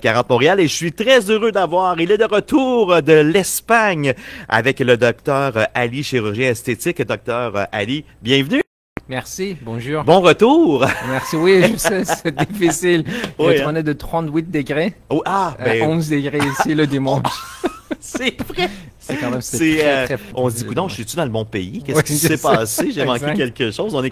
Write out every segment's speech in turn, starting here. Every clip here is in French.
40 Montréal et je suis très heureux d'avoir, il est de retour de l'Espagne avec le docteur Ali, chirurgien esthétique. Docteur Ali, bienvenue. Merci, bonjour. Bon retour. Merci, oui, je sais, c'est difficile. Oui, On est de 38 degrés, oh, 11 degrés ici le dimanche. C'est vrai. C'est quand même très on se dit, coudonc, je suis-tu dans le bon pays? Qu'est-ce Oui, qui s'est passé? J'ai manqué Exact. quelque chose. On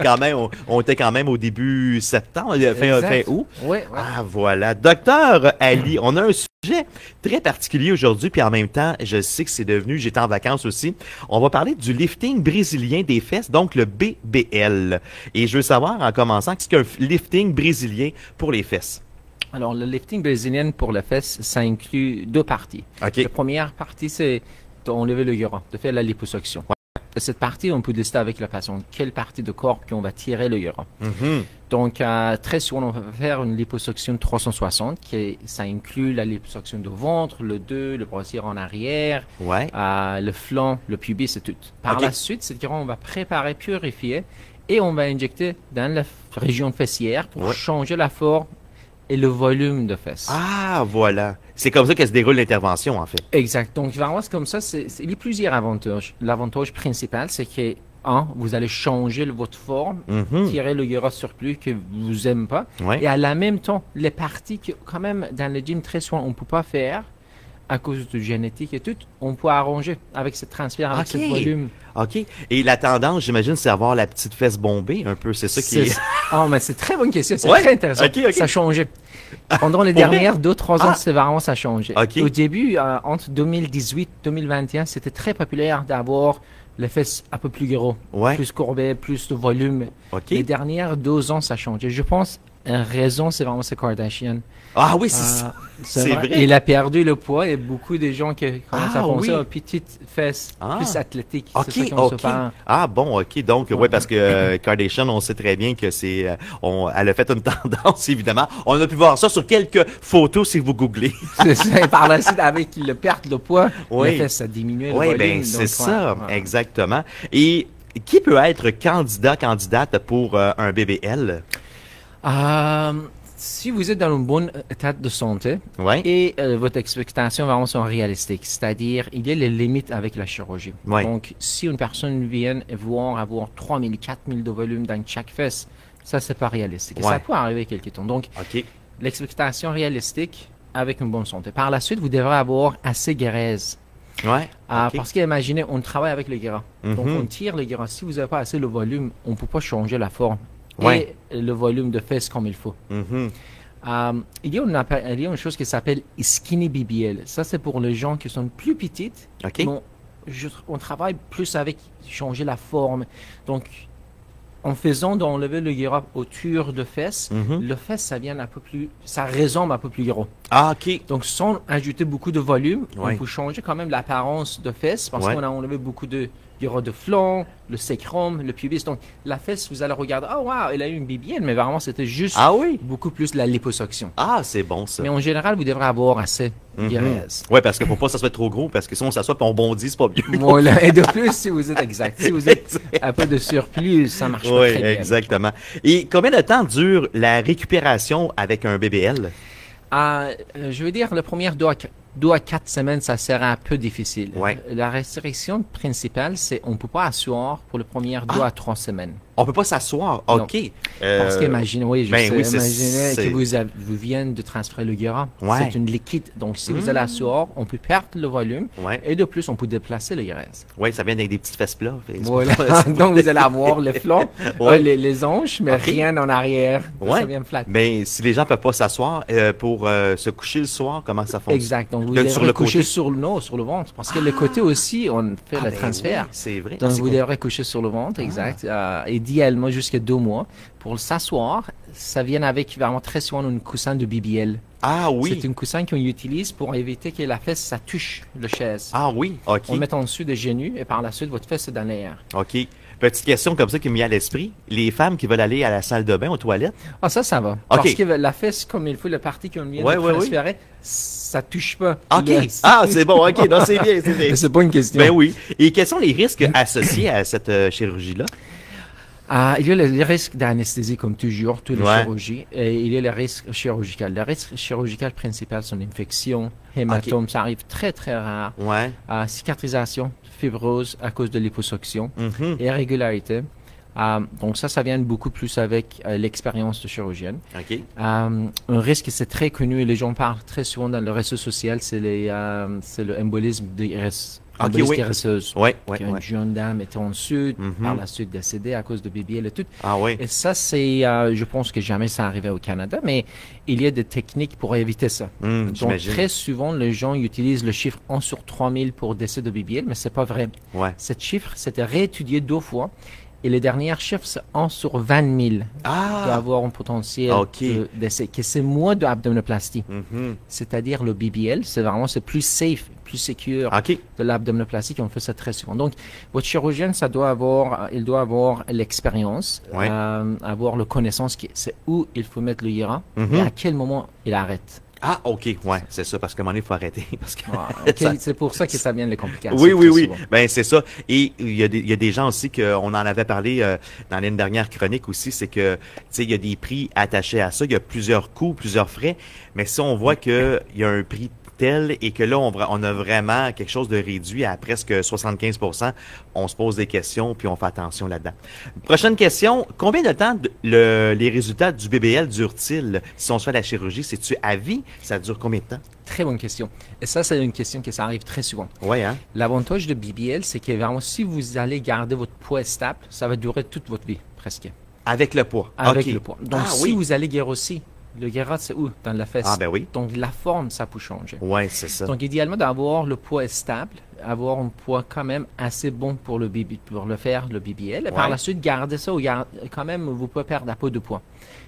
était quand même au début septembre, fin août. Oui, Ah, voilà. Docteur Ali, on a un sujet très particulier aujourd'hui, puis en même temps, je sais que c'est devenu, j'étais en vacances aussi, on va parler du lifting brésilien des fesses, donc le BBL. Et je veux savoir, en commençant, qu'est-ce qu'un lifting brésilien pour les fesses? Alors, le lifting brésilien pour les fesses, ça inclut deux parties. OK. La première partie, c'est d'enlever le gras, de faire la liposuction. Cette partie, on peut décider avec la patient quelle partie de corps qu'on va tirer le gras. Mhm. Donc, très souvent, on va faire une liposuction 360, ça inclut la liposuction du ventre, le dos, le bras en arrière, Ouais. le flanc, le pubis et tout. Par Ok. la suite, cette gras, on va préparer, purifier et on va injecter dans la région fessière pour Ouais. changer la forme et le volume de fesses. Ah, voilà. C'est comme ça qu'elle se déroule l'intervention, en fait. Exact. Donc, vraiment, c'est comme ça. Il y a plusieurs avantages. L'avantage principal, c'est que, vous allez changer votre forme, Mhm. tirer le gras surplus que vous n'aimez pas. Ouais. Et à la même temps, les parties que, quand même, dans le gym, très souvent, on ne peut pas faire à cause de génétique et tout, on peut arranger avec ce transfert, avec ce Ok. volume. OK. Et la tendance, j'imagine, c'est avoir la petite fesse bombée, un peu. C'est ça qui est... Mais c'est très bonne question. C'est Ouais. très intéressant. Ok, ok. Ça a changé. Pendant les Pour vrai? dernières 2-3 ans, Ah. c'est vraiment ça a changé. Ok. Au début, entre 2018 2021, c'était très populaire d'avoir les fesses un peu plus gros, Ouais. plus courbées, plus de volume. OK. Les dernières 2 ans, ça a changé. Je pense, une raison, c'est vraiment ce Kardashian. Ah oui, c'est ça. C'est vrai. Il a perdu le poids et beaucoup de gens qui commencent à Ah, penser oui. aux petites fesses, Ah. plus athlétiques. OK, C'est ça qu'on se OK. parle. Ah bon, OK. Donc, ouais, parce que Kardashian, on sait très bien que c'est... elle a fait une tendance, évidemment. On a pu voir ça sur quelques photos si vous googlez. C'est ça. Et par la suite, avec le perte de poids, Oui. les fesses, ça diminue le Oui, volume. ben donc, c'est ouais, ça, ouais. exactement. Et qui peut être candidate pour un BBL? Si vous êtes dans un bon état de santé Ouais. et votre expectation vraiment sont réalistiques, c'est-à-dire il y a les limites avec la chirurgie. Ouais. Donc, si une personne vient voir avoir 3000, 4000 de volume dans chaque fesse, ça, c'est pas réalistique. Et Ouais. ça peut arriver quelque temps. Donc, OK. l'expectation réalistique avec une bonne santé. Par la suite, vous devrez avoir assez graisse. Ouais. OK. Parce qu'imaginez, on travaille avec le gras. Donc, Mhm. on tire le gras. Si vous n'avez pas assez le volume, on ne peut pas changer la forme Ouais. et le volume de fesses comme il faut. Mhm. Il y a une chose qui s'appelle skinny BBL. Ça, c'est pour les gens qui sont plus petites. OK. mais on travaille plus avec changer la forme. Donc, en faisant d'enlever le gras autour de fesses, Mhm. le fesse, ça vient un peu plus, ça ressemble un peu plus gros. Ah, OK. Donc, sans ajouter beaucoup de volume, Ouais. on peut changer quand même l'apparence de fesses parce Ouais. qu'on a enlevé beaucoup de gras de flanc, le sacrum, le pubis. Donc, la fesse, vous allez regarder, oh wow, elle a eu une BBL, mais vraiment, c'était juste Ah oui? beaucoup plus la liposuction. Ah, c'est bon, ça. Mais en général, vous devrez avoir assez de Mhm. graisse. Ouais, parce qu'il faut pas que ça soit trop gros, parce que si on s'assoit et on bondit, c'est pas bien. Voilà. Et de plus, si vous êtes exact, si vous êtes un peu de surplus, ça marche pas Oui, très bien. exactement. Et combien de temps dure la récupération avec un BBL? Je veux dire, la première 2 à 4 semaines, ça sera un peu difficile. Ouais. La restriction principale, c'est on ne peut pas asseoir pour les premières 2 à 3 semaines. On peut pas s'asseoir. Non. OK. Parce qu'imaginez, oui, je ben sais, oui, c'est- imaginez c'est- que vous venez de transférer le gras. Ouais. C'est une liquide. Donc, si vous allez asseoir, on peut perdre le volume. Ouais. Et de plus, on peut déplacer le graisse. Oui, ça vient avec des petites fesses plats. Fait que c'est Voilà. pas- Donc, vous allez avoir les flancs, Ouais. les hanches, mais Ok. rien en arrière. Ouais. Ça vient flat. Mais si les gens peuvent pas s'asseoir pour se coucher le soir, comment ça fonctionne? Exact. Donc, vous Sur devrez le coucher côté? sur le ventre. Parce que le côté aussi, on fait Ah, le ben transfert. oui, c'est vrai. Donc, C'est vous cool. devrez coucher sur le ventre, exact. Idéalement, jusqu'à 2 mois. Pour s'asseoir, ça vient avec vraiment très souvent une coussin de BBL. Ah oui. C'est une coussin qu'on utilise pour éviter que la fesse, ça touche le chaise. Ah oui. OK. On le met en dessous des genoux et par la suite, votre fesse est dans l'air. OK. Petite question comme ça qui me vient à l'esprit. Les femmes qui veulent aller à la salle de bain, aux toilettes. Ah, ça va. Parce que la fesse, comme il faut, la partie qu'on vient Ouais, de ouais, oui. transférer, ça touche pas. OK. Le- Ah, c'est bon. OK. Non, c'est bien. C'est bien. C'est pas une question. Ben oui. Et quels sont les risques associés à cette chirurgie-là? Il y a le risque d'anesthésie, comme toujours, toutes les Ouais. chirurgies, et il y a le risque chirurgical. Le risque chirurgical principal, c'est l'infection, hématome, ça arrive très, très rare. Ouais. Cicatrisation, fibrose à cause de l'hyposuction, Mhm. irrégularité. Donc ça vient beaucoup plus avec l'expérience de chirurgienne. OK. Un risque, c'est très connu et les gens parlent très souvent dans le réseau social, c'est le embolisme embolisme oui. graisseuse. Ouais, ouais, Une ouais. jeune dame était en sud, Mhm. par la suite décédée à cause de BBL et tout. Ah oui. Et ça, je pense que jamais ça arrivait au Canada, mais il y a des techniques pour éviter ça. Donc, J'imagine. très souvent, les gens utilisent le chiffre 1 sur 3000 pour décès de BBL, mais c'est pas vrai. Ouais. Cet chiffre, c'était réétudié 2 fois. Et le dernier chiffre, c'est 1 sur 20 000 d'avoir un potentiel OK. de décès. Que c'est moins de abdominoplastie. Mhm. C'est-à-dire le BBL, c'est plus safe, plus secure OK. de l'abdominoplastie, qu'on fait ça très souvent. Donc, votre chirurgien, il doit avoir l'expérience, Ouais. avoir la connaissance, c'est où il faut mettre le IRA Mhm. et à quel moment il arrête. Ah, OK. Ouais, c'est ça, parce qu'à un moment donné, il faut arrêter. Parce que Ok, c'est pour ça que ça vient les complications. Oui, oui, très oui. souvent. Ben, c'est ça. Et il y a des gens aussi qu'on en avait parlé dans l'année dernière chronique aussi, c'est que, tu sais, il y a des prix attachés à ça. Il y a plusieurs coûts, plusieurs frais. Mais si on voit qu'il y a un prix tel et que là, on a vraiment quelque chose de réduit à presque 75%, on se pose des questions puis on fait attention là-dedans. Prochaine question. Combien de temps les résultats du BBL durent-ils si on se fait la chirurgie? C'est-tu à vie? Ça dure combien de temps? Très bonne question. Et ça, c'est une question qui ça arrive très souvent. Ouais, hein? L'avantage de BBL, c'est que vraiment, si vous allez garder votre poids stable, ça va durer toute votre vie, presque. Avec le poids. Avec OK. le poids. Donc, Ah, si oui. vous allez grossir, le guérot, c'est où? Dans la fesse. Ah, ben oui. Donc, la forme, ça peut changer. Ouais, c'est ça. Donc, idéalement, d'avoir le poids stable, avoir un poids quand même assez bon pour le faire, le BBL. Et par Ouais. la suite, garder ça, quand même, vous pouvez perdre un peu de poids.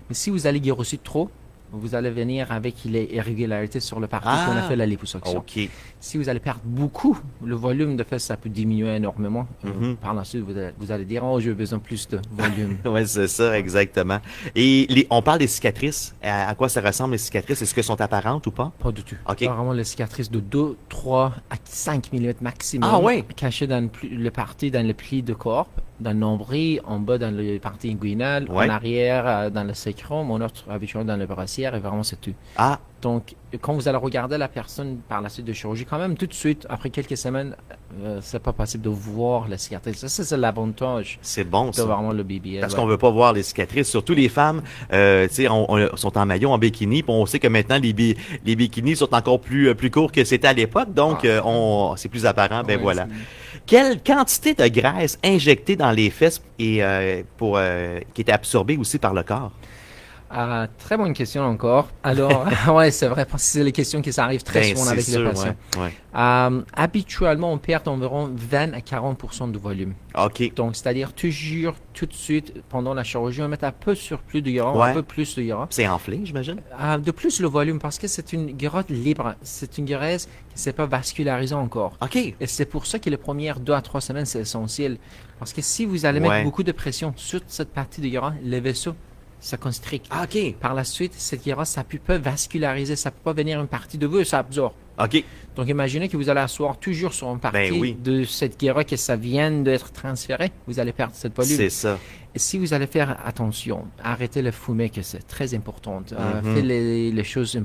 Mais si vous allez grossir trop, vous allez venir avec les irrégularités sur le parti qu'on a fait la liposuction. OK. Si vous allez perdre beaucoup, le volume de fesses, ça peut diminuer énormément. Mhm. Par la suite, vous allez dire, oh, j'ai besoin de plus de volume. Oui, c'est ça, exactement. Et on parle des cicatrices. À quoi ça ressemble, les cicatrices? Est-ce qu'elles sont apparentes ou pas? Pas du tout. OK. Vraiment, les cicatrices de 2, 3 à 5 mm maximum. Ah ouais? Cachées dans le parti, dans le pli de corps, dans le nombril, en bas dans le parti inguinal, Ouais. en arrière dans le sacrum, en autre habituellement dans le brassière, et vraiment c'est tout. Ah, Donc, quand vous allez regarder la personne par la suite de chirurgie, quand même tout de suite, après quelques semaines, c'est pas possible de voir la cicatrice. Ça, c'est l'avantage c'est bon, de ça. vraiment le BBL. Parce ouais. qu'on veut pas voir les cicatrices. Surtout les femmes, tu sais, on sont en maillot, en bikini, puis on sait que maintenant, les bikinis sont encore plus courts que c'était à l'époque, donc c'est plus apparent, ben Ouais, voilà. Quelle quantité de graisse injectée dans les fesses et qui était absorbée aussi par le corps? Très bonne question encore. Alors, ouais, c'est vrai, parce que c'est les questions qui s'arrivent très Ben, souvent c'est avec sûr, les patients. ouais. Habituellement, on perd environ 20 à 40% de volume. OK. Donc, c'est-à-dire toujours, tout de suite, pendant la chirurgie, on met un peu surplus de gras, Ouais. un peu plus de gras. C'est enflé, j'imagine? De plus le volume, parce que c'est une graisse libre. C'est une graisse qui ne s'est pas vascularisée encore. OK. Et c'est pour ça que les premières 2 à 3 semaines, c'est essentiel. Parce que si vous allez Ouais. mettre beaucoup de pression sur cette partie de gras, les vaisseaux, ça constricte. Ah, OK. Par la suite, cette guérisse, ça peut pas vasculariser, ça peut pas venir une partie de vous et ça absorbe. OK. Donc, imaginez que vous allez asseoir toujours sur une partie Ben oui. de cette guérisse que ça vient d'être transféré. Vous allez perdre cette volume. C'est ça. Et si vous allez faire attention, arrêtez le fumer, que c'est très important. Mhm. Faites les choses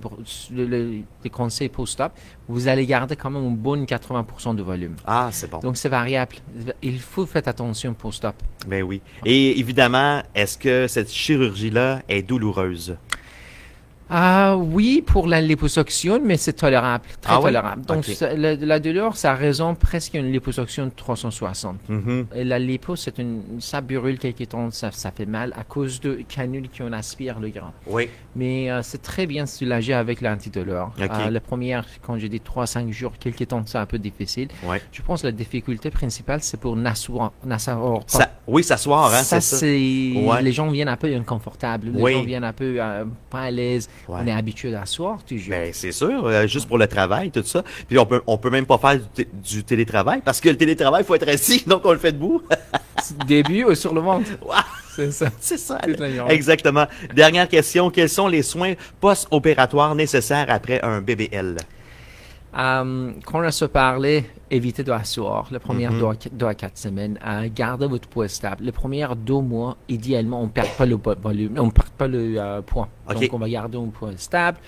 les conseils post-op. Vous allez garder quand même une bonne 80% de volume. Ah, c'est bon. Donc, c'est variable. Il faut faire attention post-op. Ben oui. Et évidemment, est-ce que cette chirurgie-là est douloureuse? Oui, pour la liposuction, mais c'est tolérable, très Ah ouais? tolérable. Donc, Ok. la douleur, ça raison presque une liposuction de 360. Mhm. Et la lipo, ça brûle quelques temps, ça fait mal à cause de canules qui en aspirent le gras. Oui. Mais c'est très bien soulagé avec l'antidouleur. Ok. La première, quand j'ai dit 3-5 jours, quelques temps, c'est un peu difficile. Ouais. Je pense que la difficulté principale, c'est pour n'asseoir Oui, s'asseoir, hein, ça, c'est ça. c'est... Ouais. Les gens viennent un peu inconfortables. Les Oui. gens viennent un peu pas à l'aise. Ouais. On est habitué à s'asseoir toujours. Ben, c'est sûr, juste pour le travail, tout ça. Puis on peut même pas faire du télétravail parce que le télétravail, il faut être assis, donc on le fait debout. Début ou sur le ventre. Wow. C'est ça. C'est ça. Toute la journée. Exactement. Dernière question. Quels sont les soins post-opératoires nécessaires après un BBL? Quand on se parlait, évitez de asseoir les premières 2 à 4 semaines, gardez votre poids stable. Les premiers 2 mois, idéalement, on ne perd pas le volume, on ne perd pas le poids. Okay. Donc, on va garder un poids stable.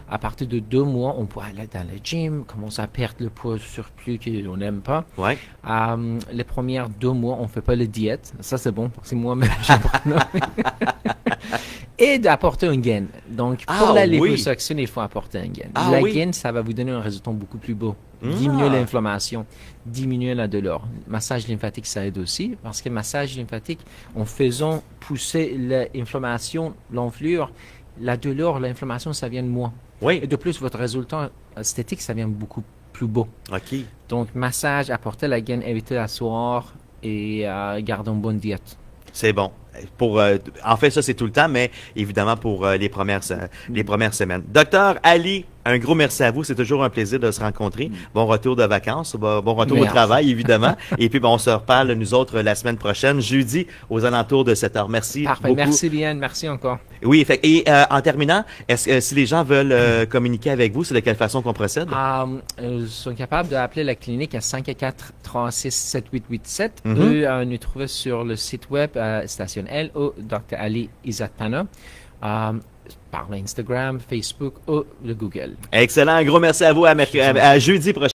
À partir de 2 mois, on peut aller dans le gym, commencer à perdre le poids surplus qu'on n'aime pas. Ouais. Les premiers 2 mois, on ne fait pas la diète. Ça, c'est bon, parce que moi-même, j'ai et d'apporter un gain. Donc, pour la liposuction, il faut apporter un gain. La gain, ça va vous donner un résultat beaucoup plus beau. Diminuer l'inflammation, diminuer la douleur. Le massage lymphatique, ça aide aussi, parce que le massage lymphatique, en faisant pousser l'inflammation, l'enflure, la douleur, l'inflammation, ça vient de moins. Oui. Et de plus, votre résultat esthétique, ça vient beaucoup plus beau. OK. Donc, massage, apporter la gaine, éviter l'asseoir et garder une bonne diète. C'est bon. En fait, ça, c'est tout le temps, mais évidemment pour les premières semaines. Docteur Ali, un gros merci à vous. C'est toujours un plaisir de se rencontrer. Bon retour de vacances. Bon retour au travail, évidemment. Et puis, on se reparle, nous autres, la semaine prochaine, jeudi, aux alentours de 7h. Merci Parfait. beaucoup. Merci, Liane. Merci encore. Oui, et en terminant, est-ce que si les gens veulent communiquer avec vous, c'est de quelle façon qu'on procède? Ils sont capables d'appeler la clinique à 514-36-7887 ou nous trouver sur le site web Station L ou Dr. Ali Izatpana par l'Instagram, Facebook ou le Google. Excellent. Un gros merci à vous. À jeudi prochain.